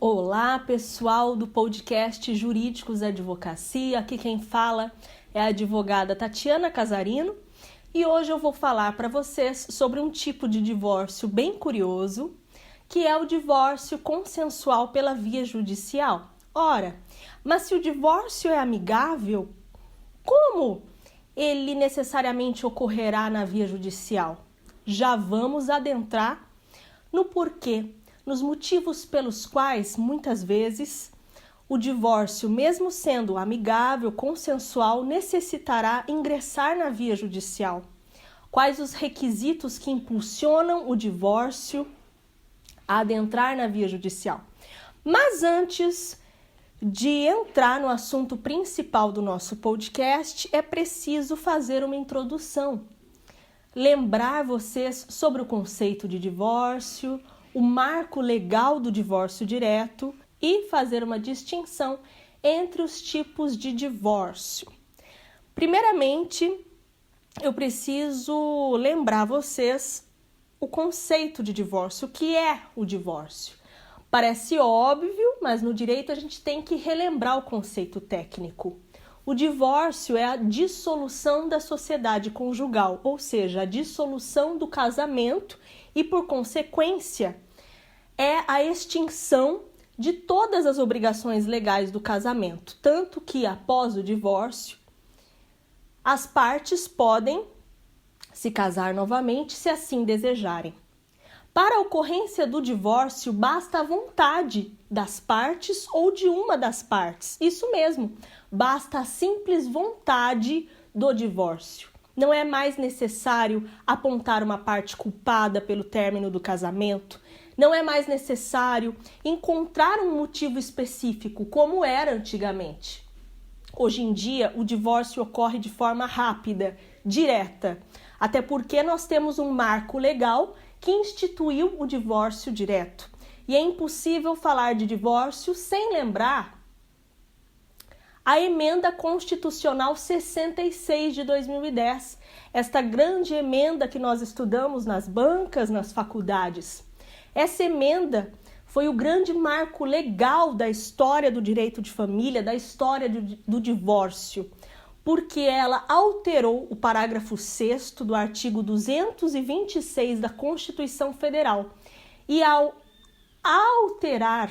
Olá, pessoal do podcast Jurídicos da Advocacia. Aqui quem fala é a advogada Tatiana Casarino e hoje eu vou falar para vocês sobre um tipo de divórcio bem curioso, que é o divórcio consensual pela via judicial. Ora, mas se o divórcio é amigável, como ele necessariamente ocorrerá na via judicial? Já vamos adentrar no porquê, nos motivos pelos quais, muitas vezes, o divórcio, mesmo sendo amigável, consensual, necessitará ingressar na via judicial. Quais os requisitos que impulsionam o divórcio a adentrar na via judicial? Mas antes de entrar no assunto principal do nosso podcast, é preciso fazer uma introdução. Lembrar vocês sobre o conceito de divórcio, o marco legal do divórcio direto e fazer uma distinção entre os tipos de divórcio. Primeiramente, eu preciso lembrar vocês o conceito de divórcio, o que é o divórcio. Parece óbvio, mas no direito a gente tem que relembrar o conceito técnico. O divórcio é a dissolução da sociedade conjugal, ou seja, a dissolução do casamento e, por consequência, é a extinção de todas as obrigações legais do casamento, tanto que, após o divórcio, as partes podem se casar novamente se assim desejarem. Para a ocorrência do divórcio, basta a vontade das partes ou de uma das partes. Isso mesmo, basta a simples vontade do divórcio. Não é mais necessário apontar uma parte culpada pelo término do casamento. Não é mais necessário encontrar um motivo específico, como era antigamente. Hoje em dia, o divórcio ocorre de forma rápida, direta, até porque nós temos um marco legal que instituiu o divórcio direto. E é impossível falar de divórcio sem lembrar a Emenda Constitucional 66 de 2010, esta grande emenda que nós estudamos nas bancas, nas faculdades. Essa emenda foi o grande marco legal da história do direito de família, da história do divórcio, porque ela alterou o parágrafo 6º do artigo 226 da Constituição Federal. E ao alterar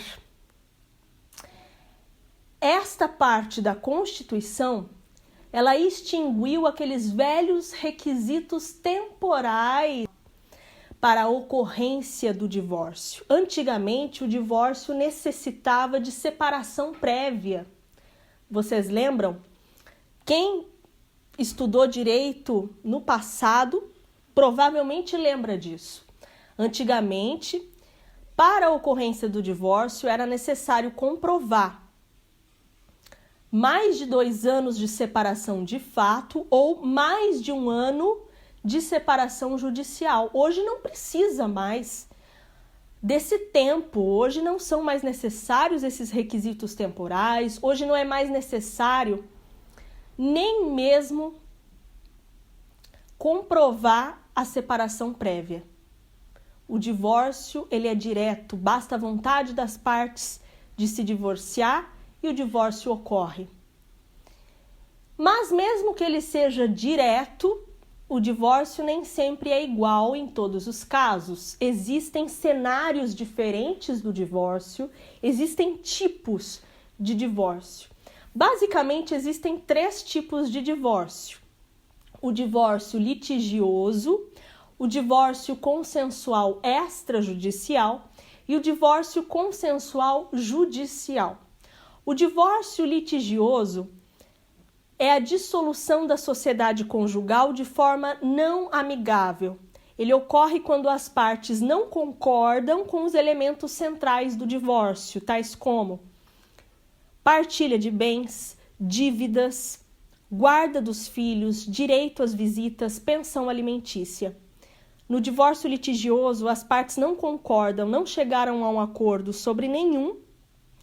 esta parte da Constituição, ela extinguiu aqueles velhos requisitos temporais para a ocorrência do divórcio. Antigamente, o divórcio necessitava de separação prévia. Vocês lembram? Quem estudou direito no passado provavelmente lembra disso. Antigamente, para a ocorrência do divórcio, era necessário comprovar mais de 2 anos de separação de fato ou mais de 1 ano de separação judicial. Hoje não precisa mais desse tempo, hoje não são mais necessários esses requisitos temporais, hoje não é mais necessário nem mesmo comprovar a separação prévia. O divórcio, ele é direto, basta a vontade das partes de se divorciar e o divórcio ocorre. Mas mesmo que ele seja direto, o divórcio nem sempre é igual em todos os casos. Existem cenários diferentes do divórcio, existem tipos de divórcio. Basicamente, existem 3 tipos de divórcio: o divórcio litigioso, o divórcio consensual extrajudicial e o divórcio consensual judicial. O divórcio litigioso é a dissolução da sociedade conjugal de forma não amigável. Ele ocorre quando as partes não concordam com os elementos centrais do divórcio, tais como partilha de bens, dívidas, guarda dos filhos, direito às visitas, pensão alimentícia. No divórcio litigioso, as partes não concordam, não chegaram a um acordo sobre nenhum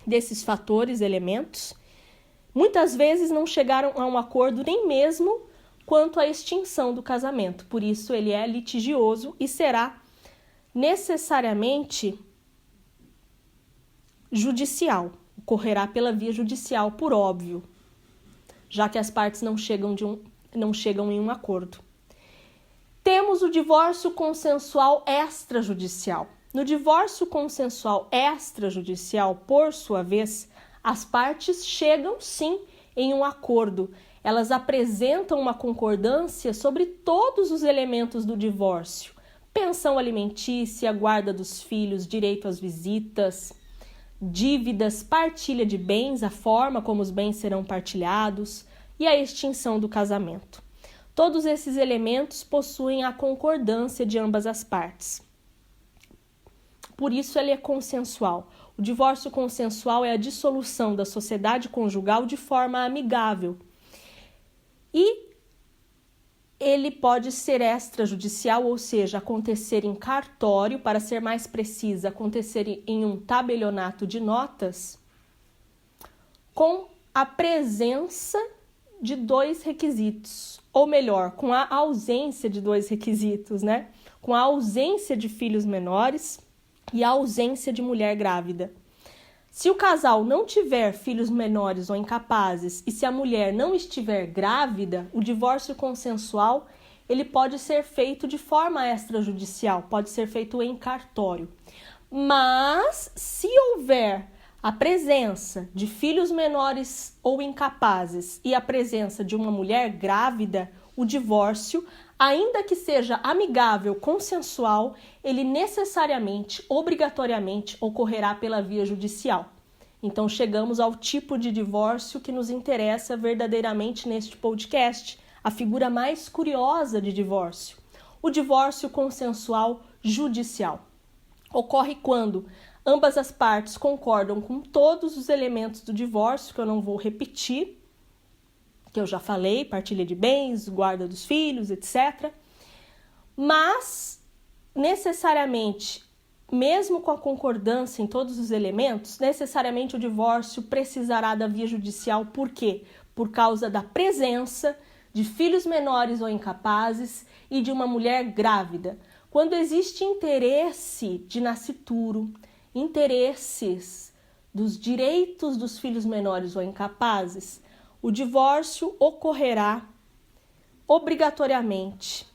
desses fatores, elementos. Muitas vezes não chegaram a um acordo nem mesmo quanto à extinção do casamento. Por isso, ele é litigioso e será necessariamente judicial, ocorrerá pela via judicial, por óbvio, já que as partes não chegam em um acordo. Temos o divórcio consensual extrajudicial. No divórcio consensual extrajudicial, por sua vez, as partes chegam sim em um acordo. Elas apresentam uma concordância sobre todos os elementos do divórcio: pensão alimentícia, guarda dos filhos, direito às visitas, dívidas, partilha de bens, a forma como os bens serão partilhados e a extinção do casamento. Todos esses elementos possuem a concordância de ambas as partes. Por isso ele é consensual. O divórcio consensual é a dissolução da sociedade conjugal de forma amigável. E ele pode ser extrajudicial, ou seja, acontecer em cartório, para ser mais precisa, acontecer em um tabelionato de notas, com a presença de dois requisitos, ou melhor, com a ausência de dois requisitos, né? Com a ausência de filhos menores e a ausência de mulher grávida. Se o casal não tiver filhos menores ou incapazes e se a mulher não estiver grávida, o divórcio consensual ele pode ser feito de forma extrajudicial, pode ser feito em cartório. Mas se houver a presença de filhos menores ou incapazes e a presença de uma mulher grávida, o divórcio, ainda que seja amigável, consensual, ele necessariamente, obrigatoriamente, ocorrerá pela via judicial. Então, chegamos ao tipo de divórcio que nos interessa verdadeiramente neste podcast, a figura mais curiosa de divórcio, o divórcio consensual judicial. Ocorre quando ambas as partes concordam com todos os elementos do divórcio, que eu não vou repetir, que eu já falei, partilha de bens, guarda dos filhos, etc. Mas, necessariamente, mesmo com a concordância em todos os elementos, necessariamente o divórcio precisará da via judicial. Por quê? Por causa da presença de filhos menores ou incapazes e de uma mulher grávida. Quando existe interesse de nascituro, interesses dos direitos dos filhos menores ou incapazes, o divórcio ocorrerá obrigatoriamente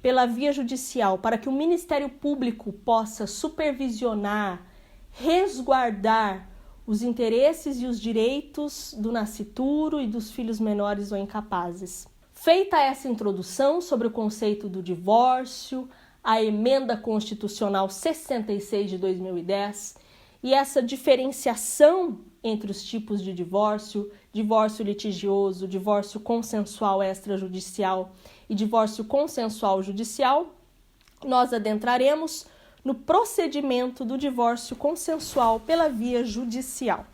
pela via judicial, para que o Ministério Público possa supervisionar, resguardar os interesses e os direitos do nascituro e dos filhos menores ou incapazes. Feita essa introdução sobre o conceito do divórcio, a Emenda Constitucional 66 de 2010 e essa diferenciação entre os tipos de divórcio, divórcio litigioso, divórcio consensual extrajudicial e divórcio consensual judicial, nós adentraremos no procedimento do divórcio consensual pela via judicial.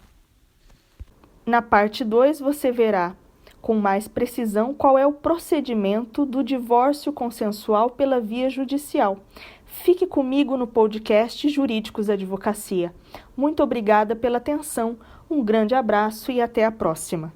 Na parte 2, você verá com mais precisão qual é o procedimento do divórcio consensual pela via judicial. Fique comigo no podcast Jurídicos Advocacia. Muito obrigada pela atenção, um grande abraço e até a próxima.